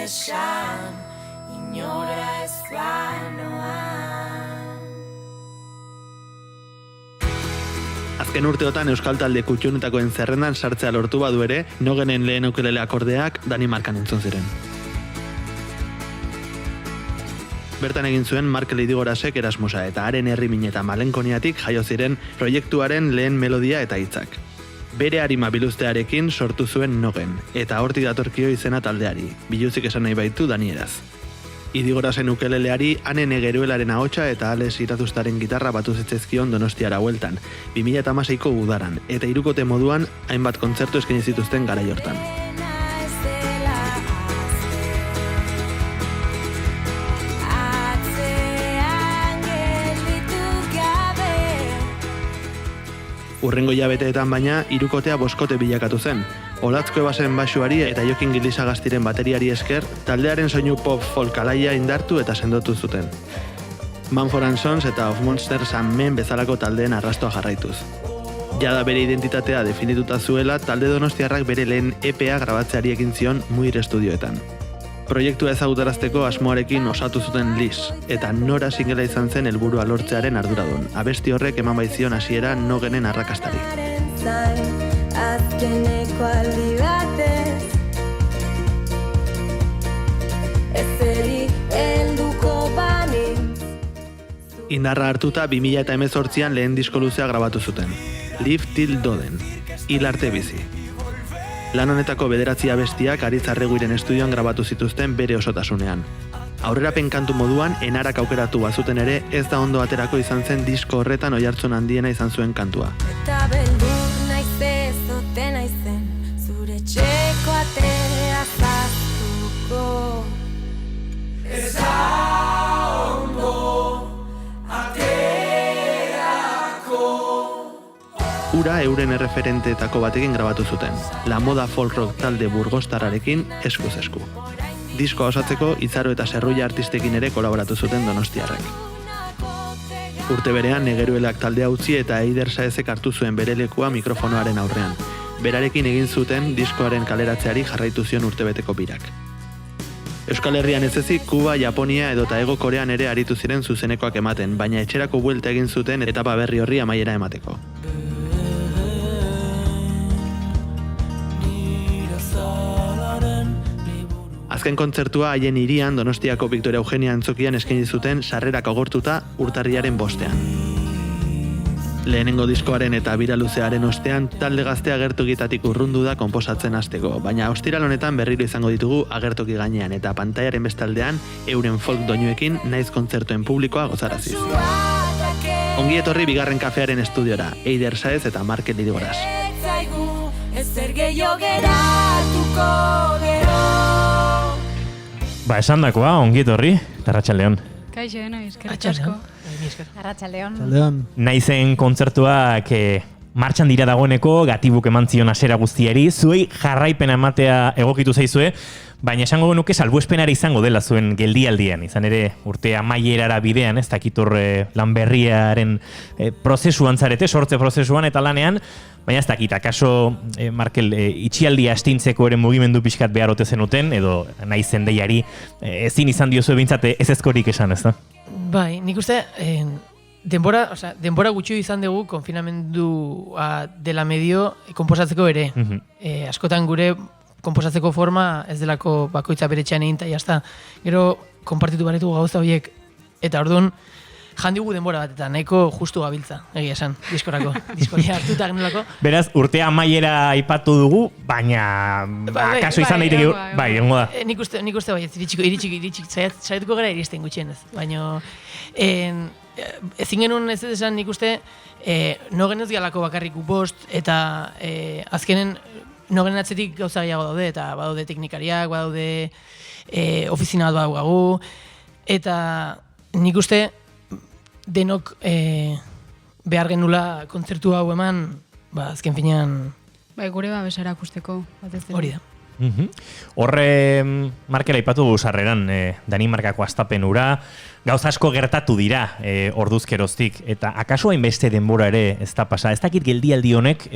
esan, inora ez banoa. Azken urteotan euskal talde kutxunetakoen zerrendan sartzea lortu badu ere, Nogenen lehen ukelele akordeak Danimarkan entzun ziren. Bertan egin zuen Markel Idigorasek Erasmusa eta haren herrimin eta malenkoniatik jaio ziren proiektuaren lehen melodia eta hitzak. Bere arima biluztearekin sortu zuen Nogen, eta hortik datorkio izena taldeari, biluzik esan nahi baitu Danieraz. Idigorasen ukeleleari Ane Negeruelaren ahotsa eta Alex Irazustaren gitarra batu zitzaizkion Donostiara bueltan, 2006ko udaran, eta hirukote moduan hainbat kontzertu eskaini zituzten garai hortan. Urrengo hilabeteetan baina, hirukotea boskote bilakatu zen. Olatzko ebasen basuari eta Jokin Gildizagastiren bateriari esker, taldearen soinu pop folk alaia indartu eta sendotu zuten. Mumford & Sons eta Of Monsters and Men bezalako taldeen arrastoa jarraituz. Jada bere identitatea definituta zuela, talde donostiarrak bere lehen EPA grabatzeari ekin zion Muir Estudioetan. Proiektua ezagutarazteko asmoarekin osatu zuten Liz, eta Nora singela izan zen helburua lortzearen arduradun. Abesti horrek eman baizion hasiera Nogenen arrakastari. Azkeneko aldi batez ezeri helduko banintz. Indarra hartuta 2018an lehen disko luzea grabatu zuten. Live Till Doden, hil arte bizi. Lan honetako 9 abestiak Aritz Arreguiren estudioan grabatu zituzten bere osotasunean. Aurrerapen kantu moduan enarak aukeratu bazuten ere, ez da ondo aterako izan zen disko horretan oihartzun handiena izan zuen kantua. Eta beldur naiz ezote naizen, zure txeko atea zaztuko. Ez da ondo aterako. Ura euren erreferenteetako batekin grabatu zuten, La Moda folk rock talde burgostarrarekin eskuz esku. Diskoa osatzeko Izaro eta Serrulla artistekin ere kolaboratu zuten donostiarrek. Urte berean Negeruelak taldea utzi eta Eider Saezek hartu zuen bere lekua mikrofonoaren aurrean. Berarekin egin zuten diskoaren kaleratzeari jarraitu zion urtebeteko birak. Euskal Herrian ez ezik, Kuba, Japonia edota Hego Korean ere aritu ziren zuzenekoak ematen, baina etxerako buelta egin zuten etapa berri horri amaiera emateko. Azken kontzertua haien hirian Donostiako Victoria Eugenia antzokian eskaini zuten sarrerak agortuta urtarriaren 5ean. Lehenengo diskoaren eta bira luzearen ostean talde gaztea agertokitatik urrundu da konposatzen hasteko, baina ostiral honetan berriro izango ditugu agertoki gainean eta pantaiaren bestaldean euren folk doinuekin naiz kontzertuen publikoa gozaraziz. Ongi etorri bigarren kafearen estudiora, Eider Saez eta Markel Idigoras. Ezer gehiago geratuko gero. Esan dakoa, ongi etorri, Arratsaldeon. Kaixo, eskerrik asko. Arratsaldeon. Naizen kontzertuak martxan dira dagoeneko, Gatibuk eman zion hasiera guztiari, zuei jarraipena ematea egokitu zaizue, baina esango genuke salbuespenara izango dela zuen geldialdian, izan ere urte amaierara bidean, ez dakitur lan berriaren prozesuan zarete, sortze prozesuan eta lanean, baina ez dakit, akaso Markel itxialdia astintzeko ere mugimendu pixkat behar ote zenuten, edo naizen deiari ezin izan diozu ebintzate ez ezkorik esan, ez da? Bai, nik uste denbora gutxi izan dugu konfinamendua dela medio konposatzeko ere. Askotan gure konposatzeko forma ez delako bakoitza bere txean egin, eta jazta. Gero, konpartitu baretu gauza horiek, eta orduan, jandigu denbora bat, eta nahiko justu gabiltza, egia esan, diskorako, diskoria hartuta genolako. Beraz, urtea amaiera aipatu dugu, baina kaso izan daiteke, bai, egongo da. Nik uste bai, iritsik, saietuko gara iristen gutxienez, baina ezin genuen ez esan nik uste, Nogen ez galako bakarrik bost, eta azkenen Nogen atzetik gauza gehiago daude, eta badaude teknikariak, badaude ofizina bat badaugagu, eta nik uste denok behar genula kontzertu hau eman, azken finean... Bai, gure babesara akusteko. Hori da. Horre, Markel aipatu du sarreran, Danimarkako astapen ura, gauza asko gertatu dira orduzkeroztik, eta akaso hainbeste denbora ere ez da pasa. Ez dakit geldialdi honek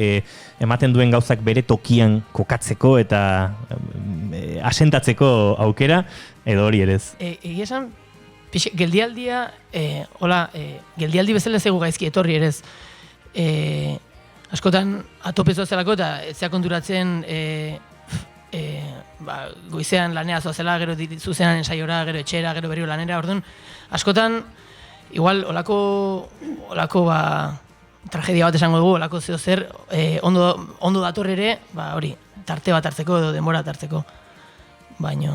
ematen duen gauzak bere tokian kokatzeko eta asentatzeko aukera, edo hori ere ez. Egia esan, geldialdia, geldialdi bezala zego gaizki etorri ere ez. Askotan atopezo zelako eta ez zea konturatzen goizean lanea zoazela, gero zuzenan ensaiora, gero etxera, gero berriro lanera, orduan, askotan, igual, olako tragedia bat esango dugu, olako zeo zer, ondo dator ere, hori, tarte bat hartzeko edo denbora hartzeko. Baina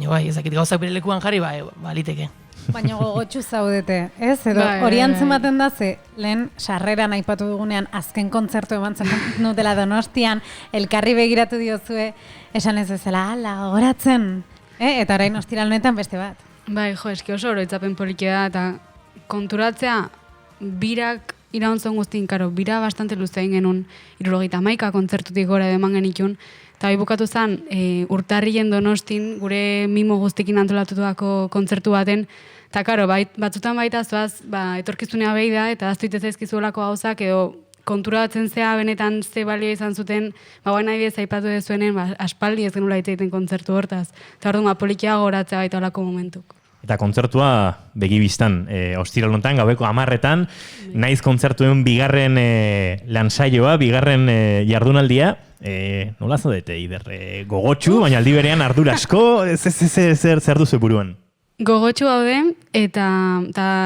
bai, ezakit gauzak bere lekuan jarri, liteke. Baina gogotxu zaudete, ez? Edo hori antzematen da ze, lehen sarreran aipatu dugunean azken kontzertu eman zen dutela Donostian, elkarri begiratu diozue, esan ez ezela, gogoratzen, eta orain ostiralnetan beste bat. Bai, eski oso oroitzapen polikia da, eta konturatzea birak irauntzen guztien, bira bastante luzein genuen, 71 kontzertutik gora eman genikun, eta bai bukatu zen, urtarrien Donostin, gure mimo guztikin antolatutako kontzertu baten, eta karo, batzutan baita zoaz, etorkizunea behi da, eta aztu itez ezkizuelako gauzak, edo konturatzen zea benetan ze balio izan zuten, baina nahi bez aipatu dezuenen, aspaldi ez genula egiten kontzertu hortaz. Eta orduan, polikia goratzea baita olako momentuk. Eta kontzertua begibistan, ostiralontan, gaueko 10:00, naiz kontzertuen bigarren lansaioa, bigarren jardunaldia, nola zaudete, Ider, gogotxu, baina aldi berean ardurasko, zer duzu buruan? Gogotxu gaude, eta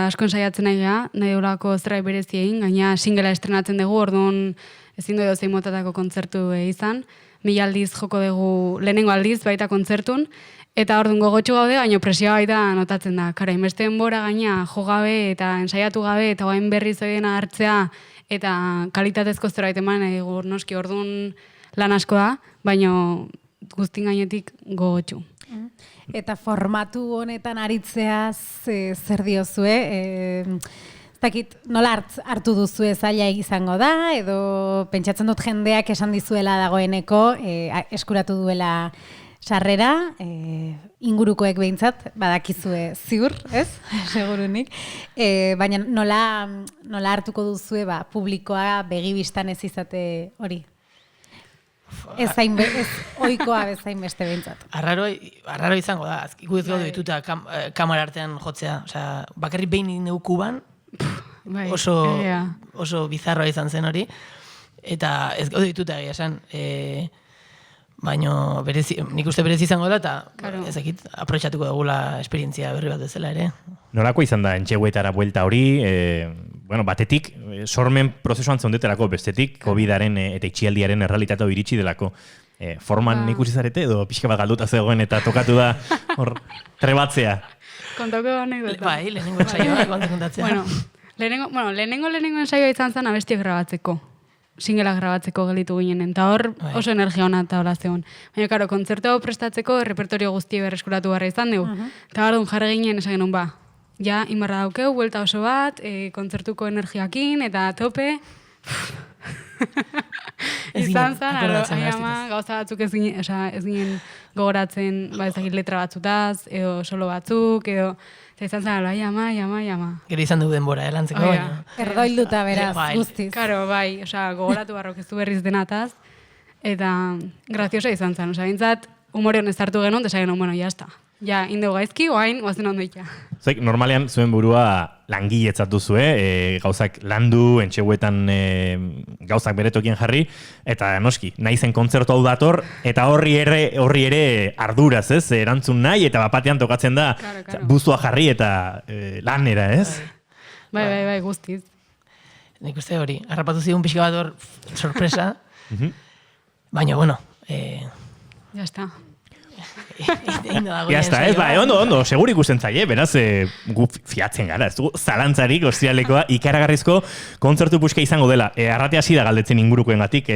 asko ensaiatzen nahi olako zerbait berezi egin, gaina singela estrenatzen dugu, orduan ezin edo zein motatako kontzertu izan, 1000 aldiz joko dugu, lehenengo aldiz baita kontzertun, eta orduan gogotxu gaude, baina presioa baita notatzen da. Kara, inbeste denbora gaina jo gabe eta ensaiatu gabe, eta guain berriz oidena hartzea, eta kalitatezko zerbait eman noski orduan lan asko da, baina guztin gainetik gogotxu. Eta formatu honetan aritzea zer diozue? Ez dakit, nola hartu duzue zaila izango da, edo pentsatzen dut jendeak esan dizuela dagoeneko, eskuratu duela sarrera, ingurukoek behintzat, badakizue ziur, ez? Segurunik. Baina nola hartuko duzue publikoa begibistan ez izate hori? Ez oikoa bezain beste behintzat. Arraro izango da, gu ez gaudu dituta kamara artean jotzea. Osea, bakarrik behin neukuban, oso bizarroa izan zen hori, eta ez gaudu dituta egia esan. Baina nik uste berezi izango da, eta ezakit, aprotxatuko dugula esperientzia berri bat bezala ere. Norako izan da entxeguetara buelta hori, batetik, sormen prozesuan zeundetelako, bestetik, COVID-aren eta itxialdiaren errealitatea iritsi delako. Forman ikusi zarete, edo pixka bat galduta zegoen eta tokatu da hor trebatzea. Kontako anekdota. Bai, lehenengo ensaioa kontatzea. Lehenengo ensaioa izan zen abestiak grabatzeko. Singela grabatzeko gelditu ginen, eta hor oso energia hona eta hola zegoen. Baina, karo, kontzertu hau prestatzeko repertorio guzti berreskuratu barra izan dugu. Eta hor jarri ginen esan genuen ja, inbarra daukeu, buelta oso bat, kontzertuko energiakin, eta tope. Izan zen, gauza batzuk ez ginen gogoratzen, ezagir letra batzutaz, edo solo batzuk, edo... Eta izan zen, jama. Gero izan dugu denbora, lantzeko. Erdoilduta beraz, guztiz. Karo, bai, gogoratu barrok ez du berriz denataz, eta graziosa izan zen. Bintzat, humore honez hartu genuen, eta esan genuen, jazta. Ja, indegu gaizki, oain, oazen ondoitea. Zaik, normalean zuen burua langiletzat duzue, gauzak landu, entxeguetan gauzak beretokien jarri, eta noski, nahi zen kontzertu hau dator, eta horri ere arduraz, ez? Erantzun nahi, eta bapatean tokatzen da, buztua jarri eta lanera, ez? Bai, guztiz. Nik uste hori, harrapatu zigun pixka bat hor sorpresa, baina, bueno... Ya está. Ya está, ez, ondo, segur ikusten zaie, beraz, gu fiatzen gara, ez du, zalantzarik, ostialekoa, ikaragarrizko kontzertu puska izango dela. Arrate hasi da galdetzen ingurukoengatik.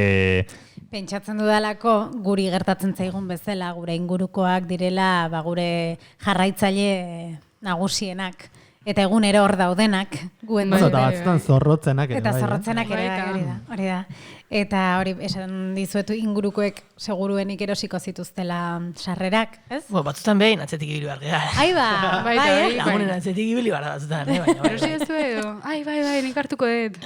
Pentsatzen dudalako, guri gertatzen zaigun bezala, gure ingurukoak direla, gure jarraitzaile nagusienak. eta egunero hor daudenak guen Eta batzutan zorrotzenak ere. Eta bai, zorrotzenak ere, hori da. Eta hori, esan dizuetu ingurukoek seguruenik erosiko zituztela sarrerak, ez? Batzutan behin atzetik ibili behar gara. Ai ba, bai, Lagunen atzetik ibili behar da batzutan, baina. Erosi ez edo, bai, nik hartuko dut.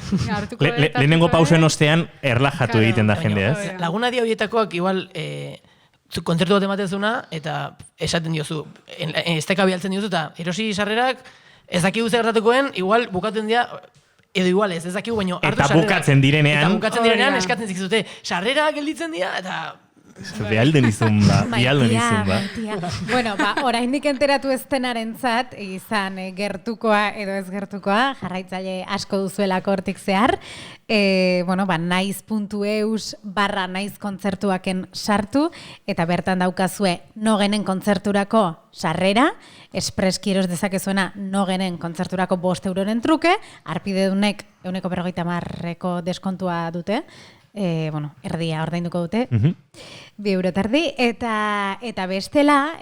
Lehenengo pausen ostean erlajatu egiten da jende, ez? Laguna dia horietakoak igual kontzertu bat ematen zuna, eta esaten diozu, ez teka bialtzen diozu, eta erosi sarrerak, ez dakigu zer gertatukoen, igual bukatuen dira, edo igual ez dakigu, baina hartu sarrerak. Eta bukatzen direnean, eskatzen zikizute, sarrerak gelditzen dira, eta... Bialden izun ba. Bueno, oraindik enteratu ez denarentzat, izan gertukoa edo ez gertukoa, jarraitzaile asko duzuelako hortik zehar, naiz.eus/naiz kontzertuaken sartu, eta bertan daukazue nogenen kontzerturako sarrera, espreski eros dezakezuena nogenen kontzerturako 5 euroren truke, arpidedunek 150 deskontua dute, erdia ordainduko dute, 2 euro terdi, eta bestela,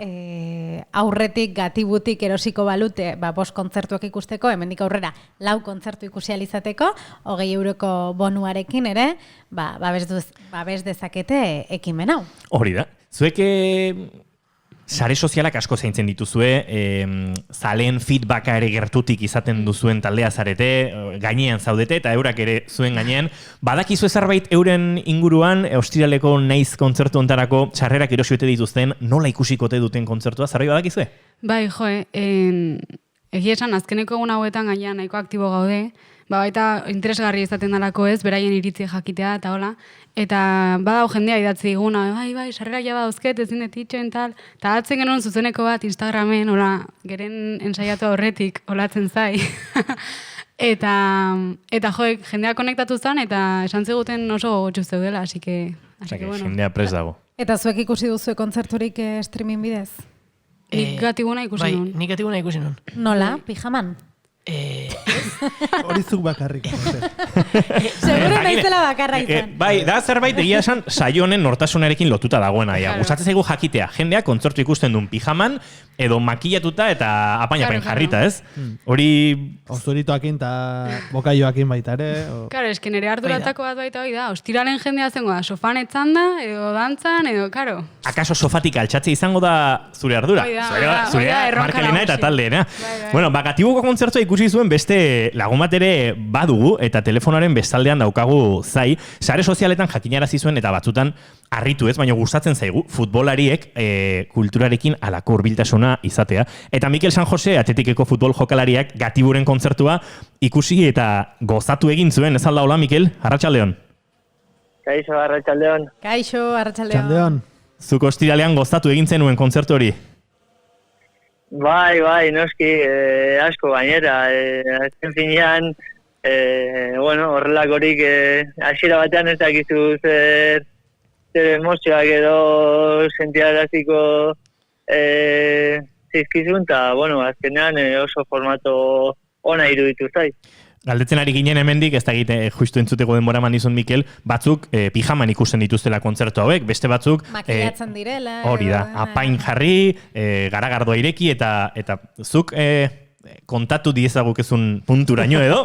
aurretik gatibutik erosiko balute, 5 kontzertuak ikusteko, hemendik aurrera 4 kontzertu ikusi alizateko, 20 euroko bonuarekin ere, babes dezakete ekimen hau. Hori da. Zuek sare sozialak asko zaintzen dituzue, zaleen feedbacka ere gertutik izaten duzuen taldea zarete, gainean zaudete, eta eurak ere zuen gainean. Badakizue zerbait euren inguruan, ostiraleko naiz kontzertu ontarako sarrerak erosiote dituzten, nola ikusikote duten kontzertua, zerbait badakizue? Bai, egia esan, azkeneko egun hauetan gainean nahiko aktibo gaude, baita interesgarri izaten dalako ez, beraien iritzi jakitea eta hola, eta badau jendea idatzi diguna, bai, sarrera ja badauzket, ezin dut itxen tal, eta atzen genuen zuzeneko bat Instagramen, hola, geren ensaiatu horretik, olatzen zai. Eta jendea konektatu zen, eta esan ziguten oso gogotxu zeudela, así que bueno. Jendea prest dago. Eta zuek ikusi duzu kontzerturik streaming bidez? Nik gatibuna ikusi nun. Nik gatibuna ikusi nun. Nola? Pijaman? Hori zuk bakarrik. Seguro naizela bakarra izan. Bai, da zerbait egia esan saio honen nortasunarekin lotuta dagoena. Gustatzen zaigu jakitea, jendeak kontzertu ikusten duen pijaman, edo makillatuta eta apain jarrita, ez? Hori... Osturitoakin eta bokaioakin baita ere. Karo, esken ere arduratako bat baita hori da. Ostiralen jendea zengo da, sofan etzanda, edo dantzan, edo, karo. Akaso sofatik altxatze izango da zure ardura? Zurea, Markelina eta taldeena. Bueno, Gatibuko kontzertua ikusi zuen beste lagun bat ere badugu, eta telefonaren bestaldean daukagu zai. Sare sozialetan jakinarazi zuen eta batzutan harritu ez, baina gustatzen zaigu futbolariek kulturarekin alako hurbiltasuna izatea. Eta Mikel San Jose, Atletikeko futbol jokalariak Gatiburen kontzertua ikusi eta gozatu egin zuen, ez alda hola, Mikel? Arratsaldeon. Kaixo, arratsaldeon. Kaixo, arratsaldeon. Zuk ostiralean gozatu egin zenuen kontzertu hori? Bai, noski, asko gainera. Azken finean, horrelakorik hasiera batean ez dakizu zer emozioak edo sentiaraziko zizkizun, eta, azkenean oso formato ona iruditu zait. Galdetzen ari ginen hemendik, ez da egite justu entzuteko denbora manizun Mikel, batzuk pijaman ikusten dituztela kontzertu hauek, beste batzuk... Makillatzen direla. Hori da, apain jarri, garagardoa ireki, eta zuk kontatu diezagukezun punturaino edo,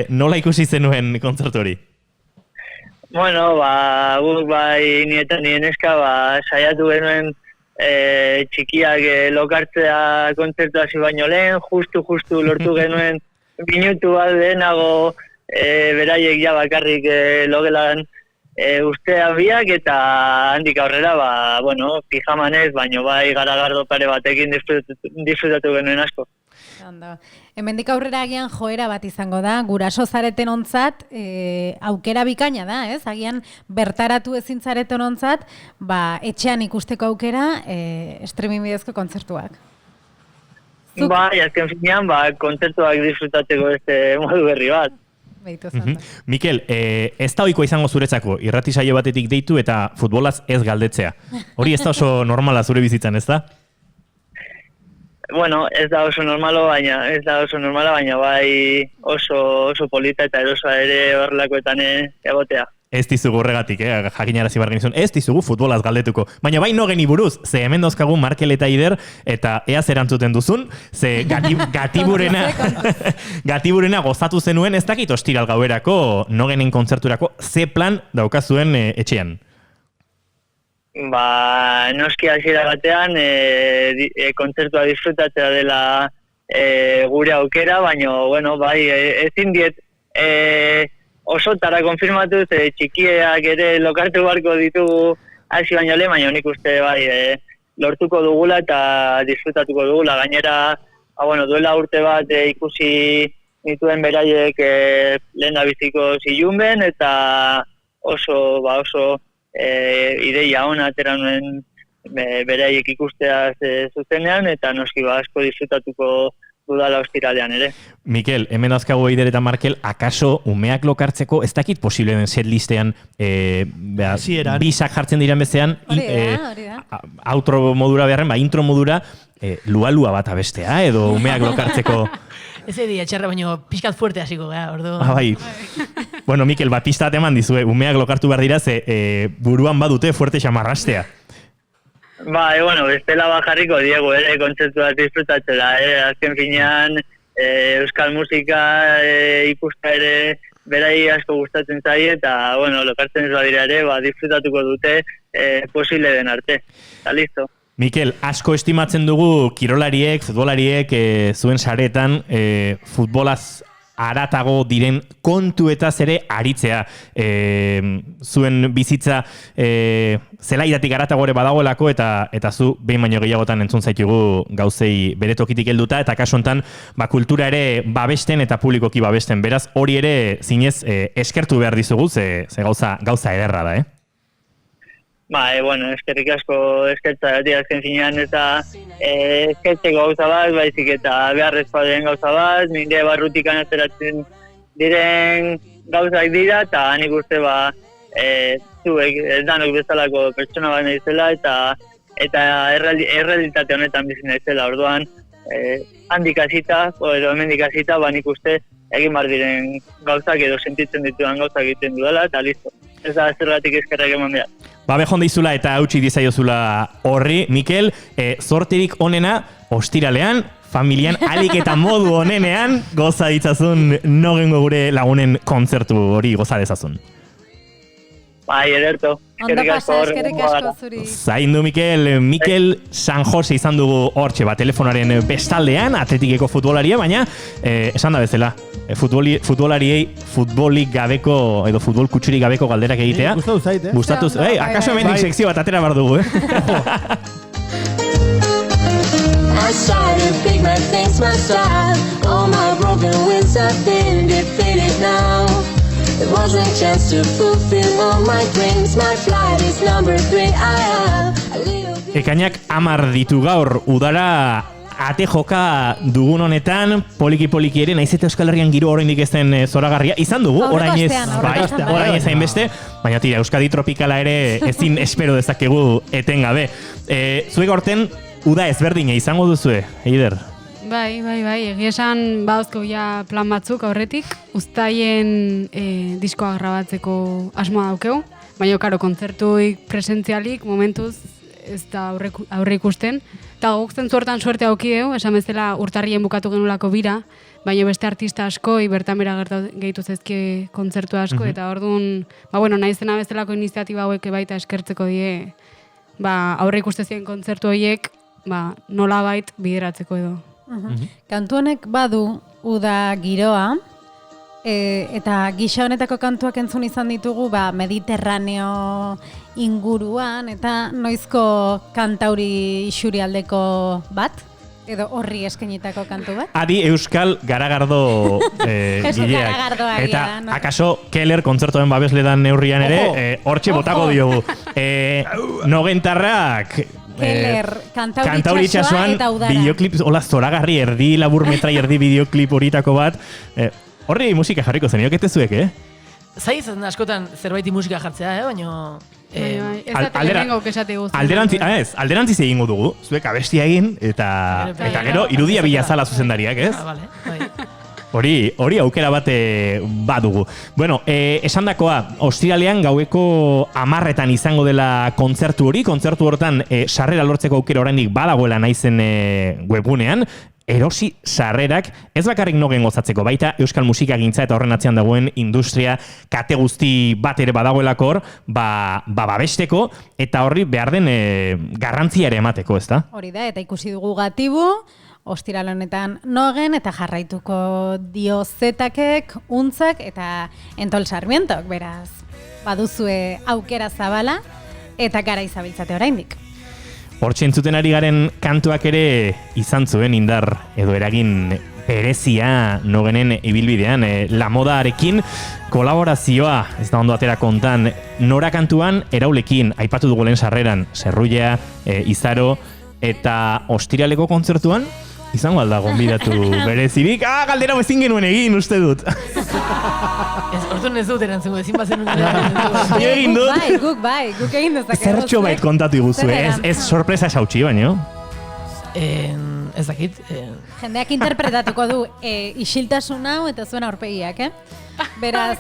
nola ikusi zenuen kontzertu hori? Guk bai nietan nien eska, saiatu genuen txikiak lokartzea kontzertu hasi baino lehen, justu lortu genuen minutu bat lehenago beraiek ja bakarrik logelan ustean biak, eta handik aurrera, pijamanez, baino bai garagardo pare batekin disfrutatu genuen asko. Hemendik aurrera agian joera bat izango da, guraso zareten ontzat, aukera bikaina da, ez? Agian bertaratu ezin zareten ontzat, etxean ikusteko aukera, streaming bidezko kontzertuak. Bai, azken finean, kontzertuak disfrutatzeko beste modu berri bat. Mikel, ez da ohikoa izango zuretzako, irrati saio batetik deitu eta futbolaz ez galdetzea. Hori ez da oso normala zure bizitzan, ez da? Ez da oso normala, baina bai oso polita eta erosoa ere horrelakoetan egotea. Ez dizugu horregatik, jakinarazi bargen izun, ez dizugu futbolaz galdetuko. Baina bai nogeni buruz, ze hemen dozkagu Markel eta Ider, eta ea zerantzuten duzun, ze gatiburena gozatu zenuen, ez dakit ostiral gauerako, nogenen kontzerturako, ze plan daukazuen etxean? Ba, noski hasiera batean, kontzertua disfrutatzea dela gure aukera, baina, bueno, bai, ezin diet osotara konfirmatu, txikieak ere lokartu barko ditugu hasi baino lehen, baina nik uste bai, lortuko dugula eta disfrutatuko dugula. Gainera, bueno, duela urte bat ikusi nituen beraiek lehen biziko zilunben, eta oso ideia ona atera nuen beraiek ikusteaz zuzenean, eta noski asko disfrutatuko dudala ostiralean ere. Mikel, hemen azkago Eider eta Markel, akaso umeak lokartzeko, ez dakit posible den setlistean bisak jartzen diren bezean, outro modura beharren, intro modura, lua bat abestea, edo umeak lokartzeko... Ez edia txarra, baino pixkat fuerte hasiko gara, ordo. Bai. Bueno, Mikel, pista eman dizue, umeak lokartu behar dira, ze buruan badute fuerte xamarrastea. Bai, bueno, bestela bajarriko Diego ere kontzertua disfrutatzela, azken finean euskal musika ikusta ere berai asko gustatzen zaie, eta, bueno, lokartzen ez badira ere, disfrutatuko dute posible den arte. Eta listo. Mikel, asko estimatzen dugu kirolariek, futbolariek, zuen saretan, futbolaz aratago diren kontuetaz ere aritzea. Zuen bizitza zelaidatik aratago ere badagoelako, eta zu behin baino gehiagotan entzun zaitugu gauzei bere tokitik helduta, eta kasu hontan kultura ere babesten eta publikoki babesten. Beraz, hori ere zinez eskertu behar dizugu, ze gauza ederra da, Bueno, eskerrik asko eskertza azken finean eta eskertzeko gauza bat, baizik eta beharrezkoa den gauza bat, nire barrutikan ateratzen diren gauzak dira, eta nik uste zuek danok bezalako pertsona bat naizela, eta errealitate honetan bizi naizela, orduan handik hasita, edo hemendik hasita, nik uste egin bar diren gauzak edo sentitzen ditudan gauzak egiten dudala, eta listo. Ez da zergatik eskerrak eman behar. Behon deizula eta hautsi dizaiozula horri. Mikel, zortirik onena, ostiralean, familian alik eta modu onenean, goza ditzazun nogengo gure lagunen kontzertu hori goza dezazun. Bai, ederto. Ondo pasa, eskerrik asko zuri. Zaindu, Mikel San Jose izan dugu hortxe, telefonaren bestaldean, atletikeko futbolaria, baina esan da bezala, futbolariei futbolik gabeko, edo futbol kutsurik gabeko galderak egitea. Gustatu zait, Gustatu zait, akaso hemendik sekzio bat atera bar dugu, I try to pick my things myself. All my broken wings have been defeated now. There wasn't a chance to fulfill all my dreams. My flight is number 3. I have a little bit... Ekainak 10 ditu gaur, udara ate joka dugun honetan, poliki ere, naiz eta Euskal Herrian giro oraindik ez den zoragarria, izan dugu, orain ez hainbeste, baina tira, Euskadi tropikala ere ezin espero dezakegu etengabe. Zuek aurten, uda ezberdina izango duzue, Eider? Bai, egia esan bauzko ja plan batzuk aurretik, uztaien diskoa grabatzeko asmoa daukeu, baina karo, kontzertuik presentzialik momentuz ez da aurre ikusten, eta gogzen zuertan suerte aukideu, esan bezala urtarrien bukatu genulako bira, baina beste artista asko, bertan bera gehitu zezke kontzertu asko, eta orduan, naizena bezalako iniziatiba hauek baita eskertzeko die, aurre ikustezien kontzertu horiek, nolabait bideratzeko edo. Kantu honek badu uda giroa, eta gisa honetako kantuak entzun izan ditugu Mediterraneo inguruan, eta noizko kantauri isurialdeko bat, edo horri eskenitako kantu bat? Adi Euskal Garagardo gileak. Eta akaso Keller kontzertoen babesledan neurrian ere, hortxe botako diogu. Nogentarrak... Keller, kantauri itxasoan eta udara. Bideoklip, hola, zoragarri, erdi laburmetra, erdi bideoklip horitako bat. Horri musika jarriko zen, jokete zuek, Zaiz askotan zerbaiti musika jartzea, baina Ez da telemengo kesate guzti. Alderantziz egingo dugu, zuek abestia egin, eta gero irudia bilazala zuzendariak, ez? Vale, bai. Hori aukera bate badugu. Bueno, esandakoa, ostiralean gaueko 10:00 izango dela kontzertu hori, kontzertu hortan sarrera lortzeko aukera oraindik badagoela naizen webgunean, erosi sarrerak, ez bakarrik nogen gozatzeko, baita euskal musikagintza eta horren atzean dagoen industria kate guzti bat ere badagoelako hor, babesteko, eta horri behar den garrantzia ere emateko, ez da? Hori da, eta ikusi dugu Gatibu, ostiral honetan nogen, eta jarraituko dio Zetakek, Untzak, eta Entol Sarmientok, beraz, baduzue aukera zabala, eta gara izabiltzate oraindik. Hortxe entzuten ari garen kantuak ere izan zuen indar edo eragin berezia nogenen ibilbidean. La Modarekin kolaborazioa, ez da ondo atera kontan, Nora kantuan Eraulekin, aipatu dugu lehen sarreran, Zerrulla, Izaro, eta ostiraleko kontzertuan, izango alda gonbidatu berezirik. Galdera ezin genuen egin, uste dut. Orduan ez dut erantzungo, ezin bazen nuen egin dut. Guk egin dezakegu. Zertxo bait kontatu iguzu, ez sorpresa esautxi, baino? Ez dakit. Jendeak interpretatuko du isiltasun hau eta zuen aurpegiak, Beraz...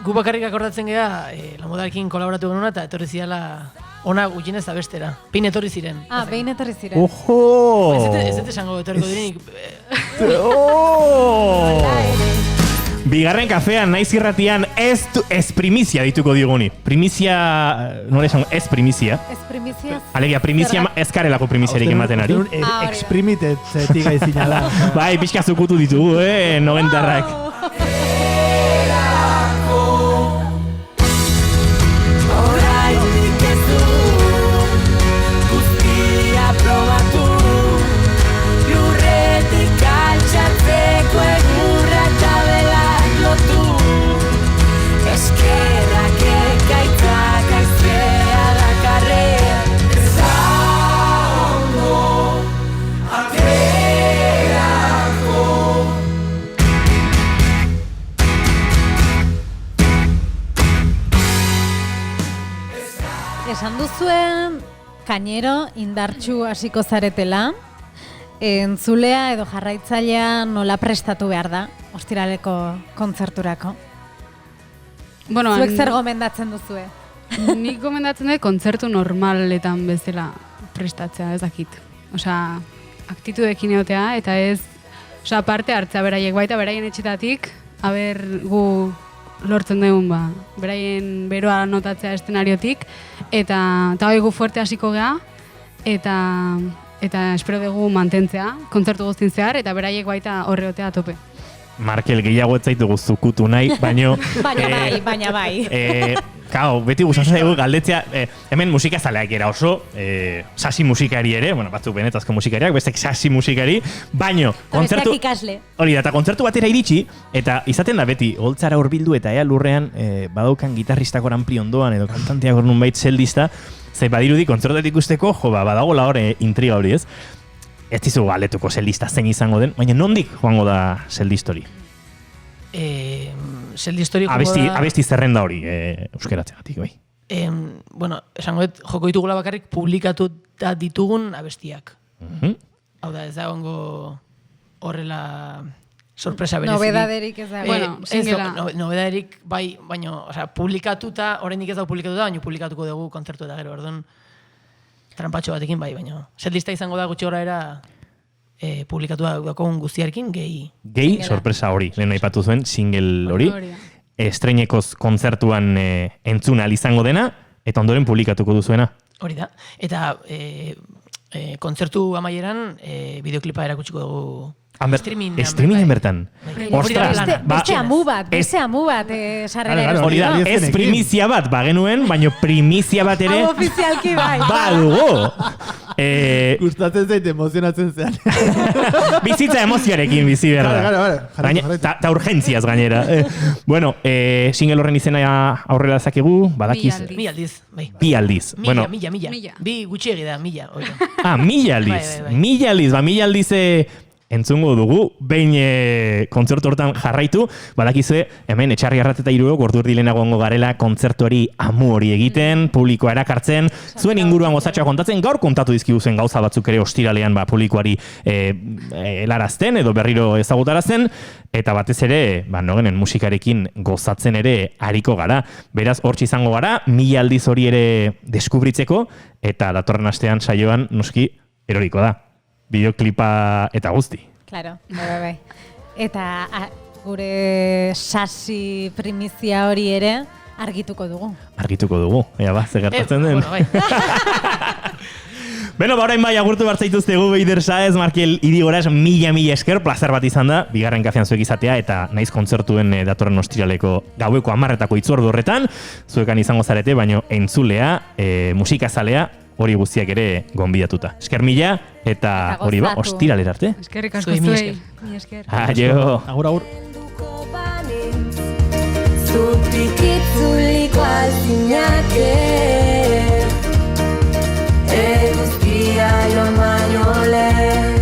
Gu bakarrik akordatzen gea, La Modarekin kolaboratu genuna eta etorri zidala ona gutxienez abestera. Behin etorri ziren. Behin etorri ziren. Ojo! Ez dut esango etorriko direnik. Bigarren kafean, naiz irratian, ez primizia dituko diguni. Primizia, nola esango, ez primizia. Ez primizia. Alegia, primizia ez karelako primiziarik ematen ari. Exprimited zetik aizinala. Bai, pixka zukutu ditugu, nogentarrak. Esan duzuen, kainero indartsu hasiko zaretela, entzulea edo jarraitzailea nola prestatu behar da, ostiraleko kontzerturako? Bueno, zuek zer gomendatzen duzue? Nik gomendatzen dut kontzertu normaletan bezala prestatzea, ez dakit. Osea, aktitudekin egotea, eta ez, parte hartzea beraiek baita, beraien etxetatik, gu lortzen dugun, beraien beroa notatzea eszenariotik, eta gu fuerte hasiko gea, eta espero dugu mantentzea, kontzertu guztin zehar, eta beraiek baita horreotea tope. Markel, gehiago ez zaitu zukutu nahi, baina bai. Beti gustatzen zaigu galdetzea, hemen musika zaleak era oso, sasi musikari ere, batzuk benetazko musikariak, bestek sasi musikari, baino, kontzertu... Hori da, eta kontzertu batera iritsi, eta izaten da beti, holtzara hurbildu eta ea lurrean, badaukan gitarristak ampli ondoan, edo kantanteak hor nunbait zeldista, zei badirudi kontzertuetik ikusteko, badagola hor intriga hori ez. Ez dizu galetuko zeldista zein izango den, baina nondik joango da zeldistori? Zeldistori joango da... Abesti zerrenda hori, euskeratzegatik, bai. Esango dut, joko ditugula bakarrik publikatu ditugun abestiak. Hau da, ez da ongo horrela sorpresa berezik. Nobedaderik ez da. Nobedaderik, bai, baina publikatuta, oraindik ez da publikatuta, baina publikatuko dugu kontzertu eta gero, orduan trampatxo batekin bai, baina zeldista izango da gutxi gora era publikatu dagoen guztiarekin gehi. Gehi sorpresa hori, lehen aipatu zuen, single hori, estreinekoz kontzertuan entzuna izango dena, eta ondoren publikatuko duzuena. Hori da, eta kontzertu amaieran bideoklipa erakutsiko dugu Streamingen bertan. Ostras, beste amu bat, sarrera. Hori da, ez primizia bat bagenuen, baino primizia bat ere ofizialki bai. Badugu. Gustatzen zait emozionatzen zean. Bizitza emozioarekin bizi berda. Ta urgentziaz gainera. Bueno, single horren izena aurrera dezakegu, badakiz. Bi aldiz, bai. Bi aldiz. Mila. Bi gutxiegi da, mila. Mila aldiz. Mila aldiz entzungo dugu, behin kontzertu hortan jarraitu, badakizue, hemen etxarri arrat eta irurok ordu erdi lehenago ongo garela kontzertuari amu hori egiten, publikoa erakartzen, zuen inguruan gozatxoa kontatzen, gaur kontatu dizkigu zen gauza batzuk ere ostiralean publikoari helarazten edo berriro ezagutarazten, eta batez ere, nogenen musikarekin gozatzen ere ariko gara. Beraz, hortz izango gara, 1000 aldiz hori ere deskubritzeko, eta datorren astean saioan noski eroriko da. Bideoklipa eta guzti. Claro, bai. Eta gure sasi primizia hori ere argituko dugu. Argituko dugu, ea ze gertatzen den. Bueno, bai. Beno, orain bai agurtu bartzaituztegu Beider Saez, Markel Irigoras, mila esker, plazer bat izan da, bigarren kafean zuek izatea, eta naiz kontzertuen datorren ostiraleko gaueko 10:00 itzordu horretan, zuekan izango zarete, baino entzulea, musikazalea, hori guztiak ere gonbidatuta. Esker mila, eta hori ostiralera arte. Eskerrik asko zuei. Esker. Aio. Agur. Zutik itzuliko alzinake eguzkia joan baino lehen.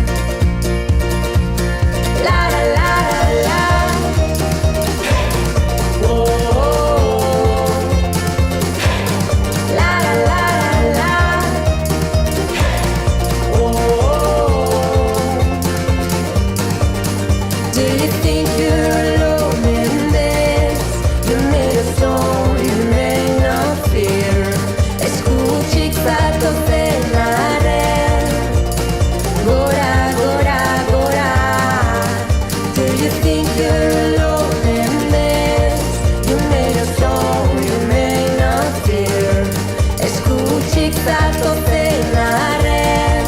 La la la la la. Oh, oh, oh. La la la la la. Oh, oh, oh. Do you think you're alone in this? You made a song you may not fear. Escuchik zato zenaren. Gora, gora, gora. Do you think you're alone in this? You made a song you may not fear. Escuchik zato zenaren.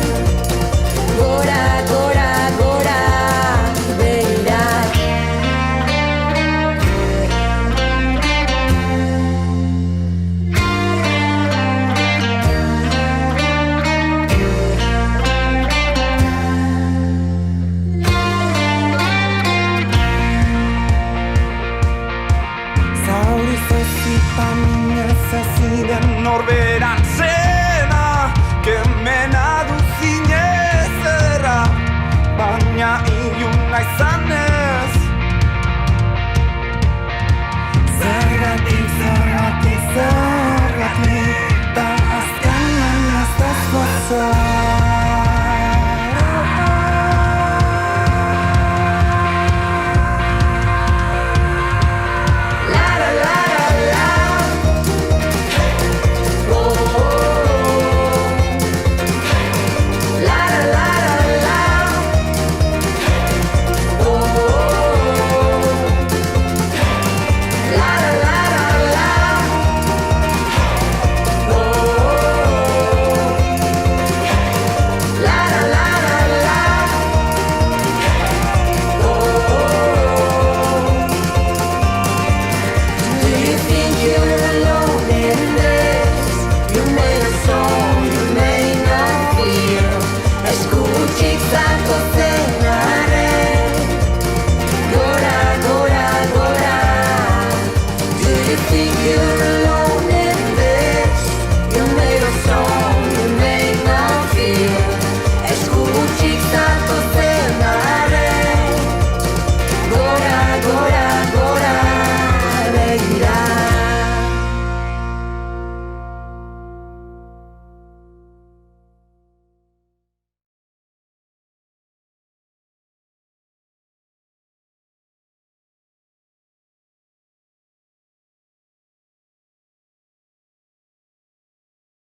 Gora, gora, gora. Begira. Zauri zezitan ezeziren norberan zena, kemena duzinez ederra, baina iluna izan